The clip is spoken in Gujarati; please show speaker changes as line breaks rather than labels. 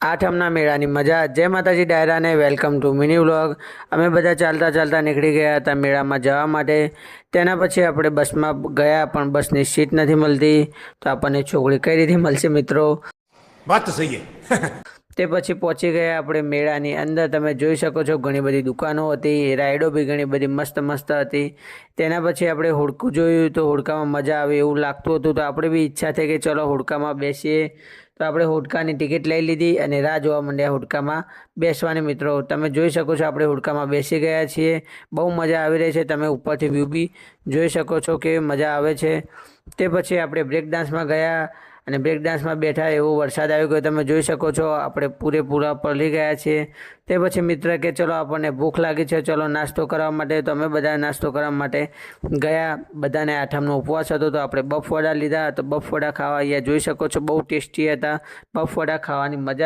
આઠમના મેળાની મજા. જય માતાજી ડાયરાને વેલકમ ટુ મિની વ્લોગ. અમે બધા ચાલતા ચાલતા નીકળી ગયા હતા મેળામાં જવા માટે. તેના પછી આપણે બસમાં ગયા પણ બસની સીટ નથી મળતી, તો આપણને છોકરી કઈ રીતે મળશે મિત્રો?
વાત તો સહી છે.
તે પછી પહોંચી ગયા આપણે મેળાની અંદર. તમે જોઈ શકો છો ઘણી બધી દુકાનો હતી, રાઈડો બી ઘણી બધી મસ્ત મસ્ત હતી. તેના પછી આપણે હોડકું જોયું તો હોડકામાં મજા આવે એવું લાગતું હતું, તો આપણે બી ઈચ્છા થઈ કે ચલો હોડકામાં બેસીએ. તો આપણે હોડકાની ટિકિટ લઈ લીધી અને રાહ જોવા માંડ્યા હોડકામાં બેસવાની મિત્રો. તમે જોઈ શકો છો આપણે હોડકામાં બેસી ગયા છીએ. બહુ મજા આવી રહી છે. તમે ઉપરથી વ્યૂ બી જોઈ શકો છો કે મજા આવે છે. તે પછી આપણે બ્રેક ડાન્સમાં ગયા અને બ્રેક ડાન્સમાં બેઠા એવો વરસાદ આવી ગયો. તમે જોઈ શકો છો આપણે પૂરેપૂરા પલળી ગયા છીએ. તે પછી મિત્ર કે ચલો આપણને ભૂખ લાગી છે, ચલો નાસ્તો કરવા માટે. તો અમે બધા નાસ્તો કરવા માટે ગયા. બધાને આઠમનો ઉપવાસ હતો તો આપણે બફવડા લીધા. તો બફવડા ખાવા અહીંયા જોઈ શકો છો બહુ ટેસ્ટી હતા. બફવડા ખાવાની મજા